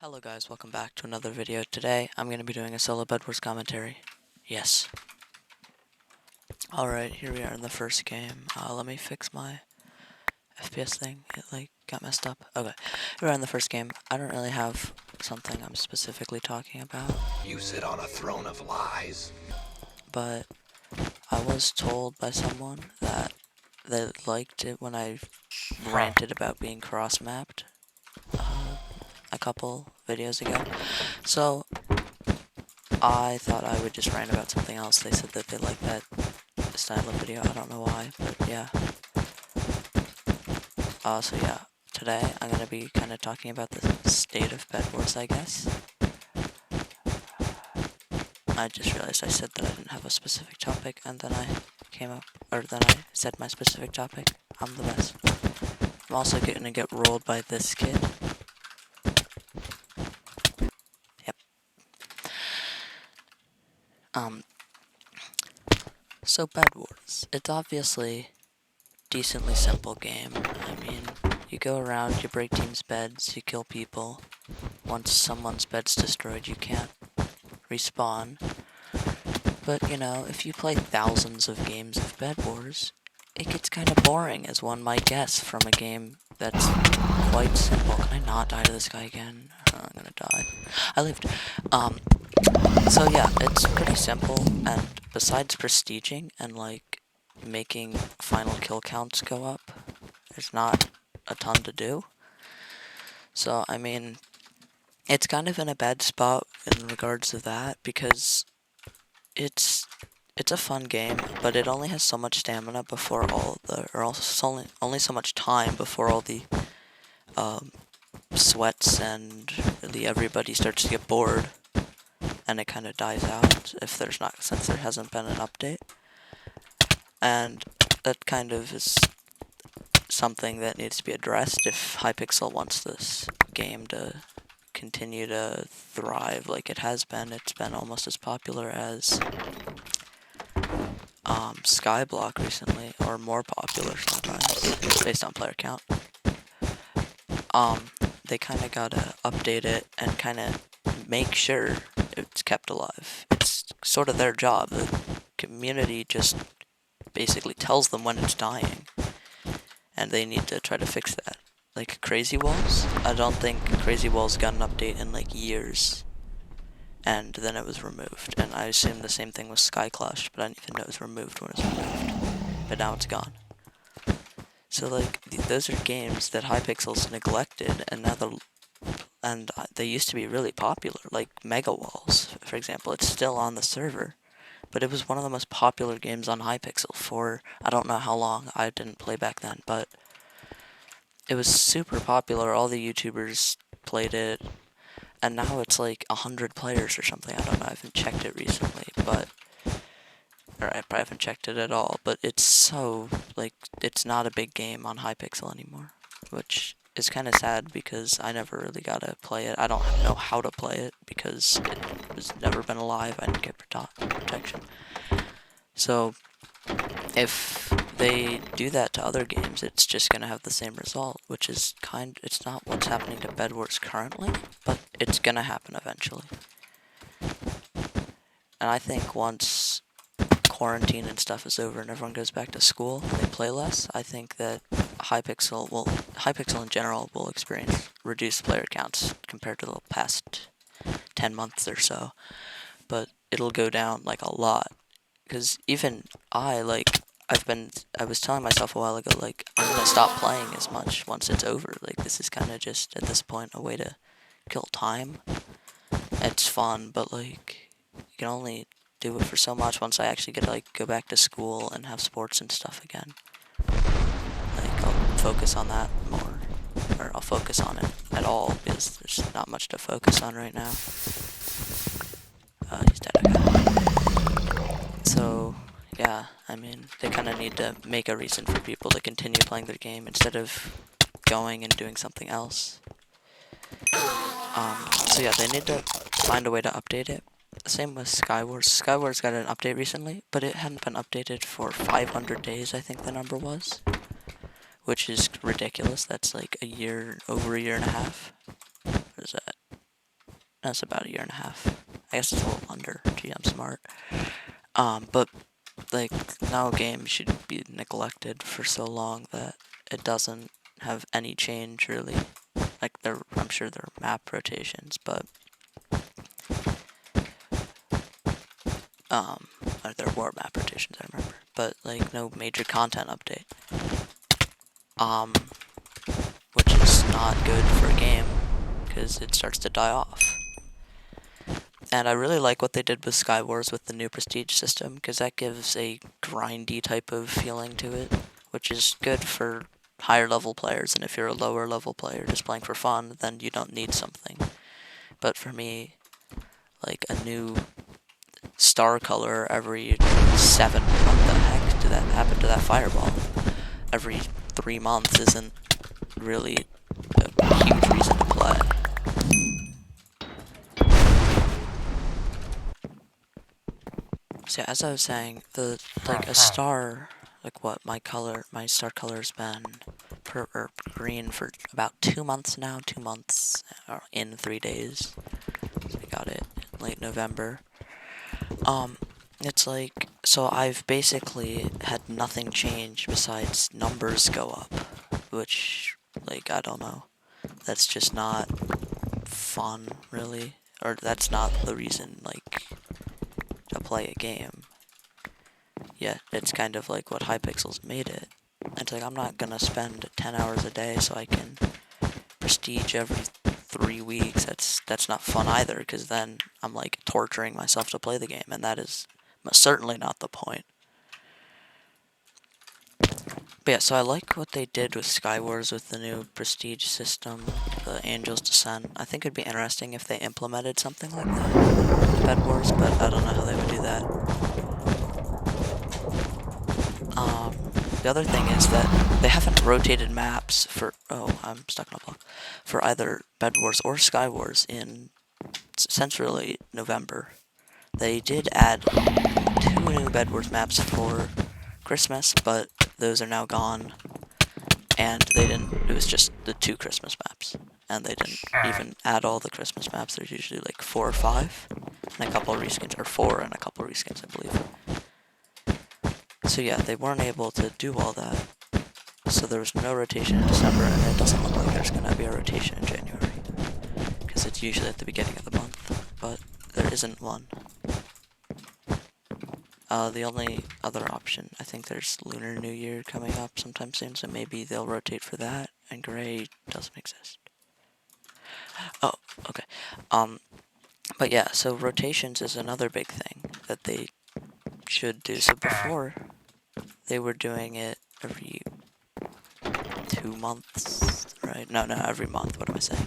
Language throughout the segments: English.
Hello guys, welcome back to another video. Today, I'm going to be doing a solo Bedwars commentary. Yes. Alright, here we are in the first game. Let me fix my FPS thing. It, got messed up. Okay, here we are in the first game. I don't really have something I'm specifically talking about. You sit on a throne of lies. But I was told by someone that they liked it when I ranted about being cross-mapped a couple videos ago. So, I thought I would just rant about something else. They said that they liked that style of video. I don't know why, but yeah. So yeah, today I'm gonna be kind of talking about the state of Bedwars, I guess. I just realized I said that I didn't have a specific topic, and then I said my specific topic. I'm the best. I'm also gonna get rolled by this kid. Yep. So Bedwars. It's obviously decently simple game. I mean, you go around, you break teams' beds, you kill people. Once someone's bed's destroyed, you can't respawn. But, you know, if you play thousands of games of Bedwars, it gets kind of boring, as one might guess, from a game that's quite simple. Can I not die to this guy again? Oh, I'm gonna die. I lived. So yeah, it's pretty simple, and besides prestiging and, making final kill counts go up, there's not a ton to do. So, I mean, it's kind of in a bad spot in regards to that, because it's a fun game, but it only has so much stamina before only so much time before all the sweats and really everybody starts to get bored, and it kind of dies out since there hasn't been an update. And that kind of is something that needs to be addressed if Hypixel wants this game to continue to thrive like it has been. It's been almost as popular as Skyblock recently, or more popular sometimes, based on player count. They kind of gotta update it and kind of make sure it's kept alive. It's sort of their job. The community just basically tells them when it's dying, and they need to try to fix that. Like Crazy Walls, I don't think Crazy Walls got an update in years, and then it was removed. And I assume the same thing with Sky Clash, but I didn't even know it was removed when it was removed. But now it's gone. So those are games that Hypixel's neglected, and now they used to be really popular, like Mega Walls, for example. It's still on the server, but it was one of the most popular games on Hypixel for I don't know how long. I didn't play back then, but it was super popular. All the YouTubers played it, and now it's 100 players or something. I don't know. I haven't checked it recently, or I probably haven't checked it at all. But it's it's not a big game on Hypixel anymore, which is kind of sad because I never really got to play it. I don't know how to play it because it was never been alive. I didn't get protection. So if they do that to other games, it's just gonna have the same result, which is it's not what's happening to Bedwars currently, but it's gonna happen eventually. And I think once quarantine and stuff is over and everyone goes back to school and they play less, I think that Hypixel in general will experience reduced player counts compared to the past 10 months or so. But it'll go down a lot, because even I was telling myself a while ago, I'm gonna stop playing as much once it's over. This is kind of just, at this point, a way to kill time. It's fun, but you can only do it for so much once I actually get to go back to school and have sports and stuff again. I'll focus on that more, or I'll focus on it at all, because there's not much to focus on right now. He's dead. Okay. So yeah, I mean, they kind of need to make a reason for people to continue playing their game instead of going and doing something else. So yeah, they need to find a way to update it. Same with Skywars. Skywars got an update recently, but it hadn't been updated for 500 days, I think the number was. Which is ridiculous. That's over a year and a half. What is that? That's about a year and a half. I guess it's a little under. Gee, I'm smart. But like no game should be neglected for so long that it doesn't have any change really. Like I'm sure there are map rotations, but or there were map rotations, I remember, but like no major content update. Which is not good for a game because it starts to die off. And I really like what they did with Skywars with the new prestige system, because that gives a grindy type of feeling to it, which is good for higher level players, and if you're a lower level player just playing for fun, then you don't need something. But for me, like a new star color every 7, what the heck did that happen to that fireball? Every 3 months isn't really a huge reason to play. So as I was saying, like a star, like what my star color's been green for about 2 months now. 2 months in 3 days. So we got it in late November. It's like, so I've basically had nothing change besides numbers go up, which, like, I don't know. That's just not fun, really. Or that's not the reason, like, to play a game. Yeah, it's kind of like what Hypixel's made it. It's like, I'm not gonna spend 10 hours a day so I can prestige every 3 weeks. That's not fun either, because then I'm like torturing myself to play the game, and that is certainly not the point. But yeah, so I like what they did with Skywars with the new prestige system, the Angel's Descent. I think it'd be interesting if they implemented something like that with Bedwars, but I don't know how they would do that. The other thing is that they haven't rotated maps for, oh, I'm stuck in a block, for either Bedwars or Skywars since really November. They did add 2 new Bedwars maps for Christmas, but those are now gone. And it was just the 2 Christmas maps. And they didn't even add all the Christmas maps. There's usually like 4 or 5. And a couple of reskins, or 4 and a couple of reskins, I believe. So yeah, they weren't able to do all that. So there was no rotation in December, and it doesn't look like there's gonna be a rotation in January. Because it's usually at the beginning of the month. But there isn't one. The only other option, I think there's Lunar New Year coming up sometime soon, so maybe they'll rotate for that, and Gray doesn't exist. Oh, okay. But yeah, so rotations is another big thing that they should do. So before, they were doing it every 2 months, right? No, every month, what am I saying?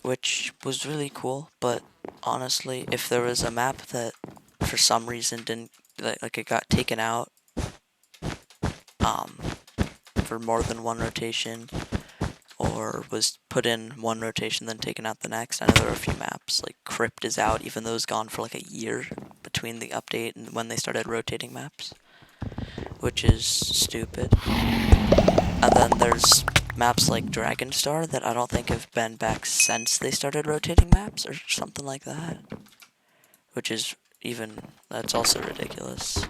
Which was really cool, but honestly, if there was a map that for some reason didn't, like it got taken out, for more than one rotation, or was put in one rotation then taken out the next. I know there are a few maps, like Crypt is out, even though it's gone for like a year between the update and when they started rotating maps, which is stupid. And then there's maps like Dragonstar that I don't think have been back since they started rotating maps, or something like that. Which is that's also ridiculous.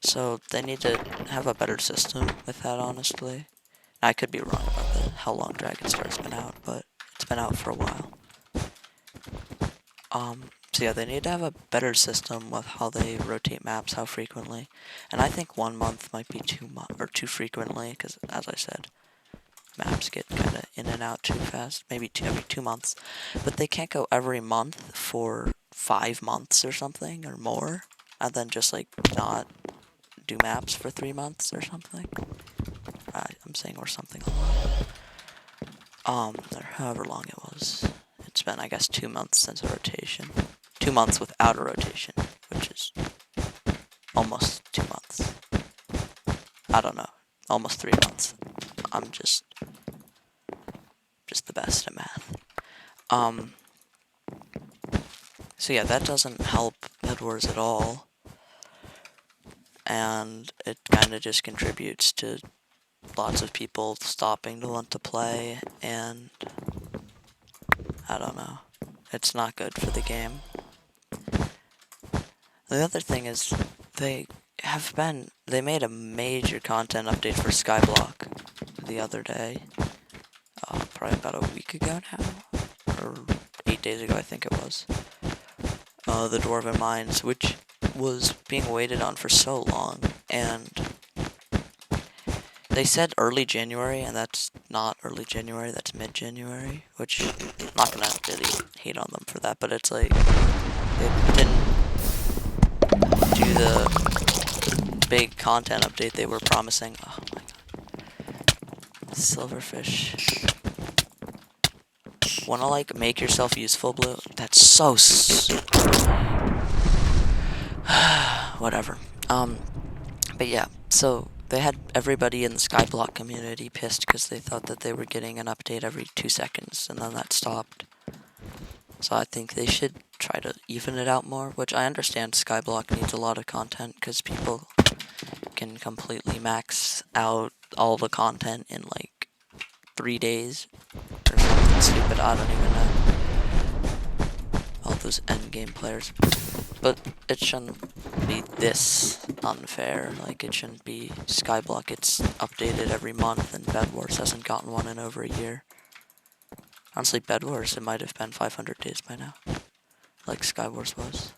So they need to have a better system with that, honestly. I could be wrong about how long Dragonstar's been out, but it's been out for a while. So yeah, they need to have a better system with how they rotate maps, how frequently. And I think 1 month might be too frequently, because as I said, maps get kind of in and out too fast. Maybe every 2 months. But they can't go every month for 5 months or something, or more, and then just like not do maps for 3 months or something. I'm saying or something a lot. Or however long it was. It's been, I guess, 2 months since a rotation. 2 months without a rotation, which is almost 2 months. I don't know. Almost 3 months. I'm just the best at math. So yeah, that doesn't help Bedwars at all. And it kind of just contributes to lots of people stopping to want to play, and I don't know. It's not good for the game. The other thing is, they made a major content update for Skyblock the other day. Probably about a week ago now, or 8 days ago, I think it was. The Dwarven Mines, which was being waited on for so long, and they said early January, and that's not early January, that's mid-January, which I'm not gonna really hate on them for that, but it's like, they didn't do the big content update they were promising. Oh my god. Silverfish. Wanna, like, make yourself useful, Blue? That's so whatever. But yeah, so they had everybody in the Skyblock community pissed because they thought that they were getting an update every 2 seconds, and then that stopped. So I think they should try to even it out more, which I understand Skyblock needs a lot of content because people can completely max out all the content in like 3 days or something stupid. I don't even know. All those endgame players. But it shouldn't be this unfair. Like, it shouldn't be Skyblock gets updated every month and Bedwars hasn't gotten one in over a year. Honestly, Bedwars, it might have been 500 days by now. Like Skywars was.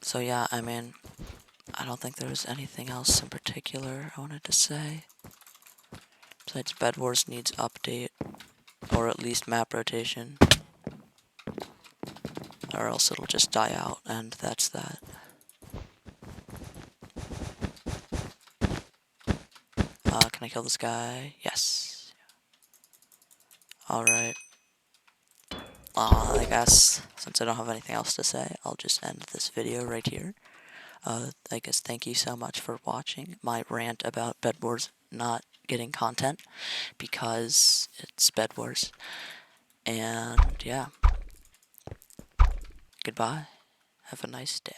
So yeah, I mean, I don't think there was anything else in particular I wanted to say. Besides, Bedwars needs update, or at least map rotation. Or else it'll just die out, and that's that. Can I kill this guy? Yes. Alright. I guess, since I don't have anything else to say, I'll just end this video right here. I guess thank you so much for watching my rant about Bedwars not getting content, because it's Bedwars. And yeah. Goodbye. Have a nice day.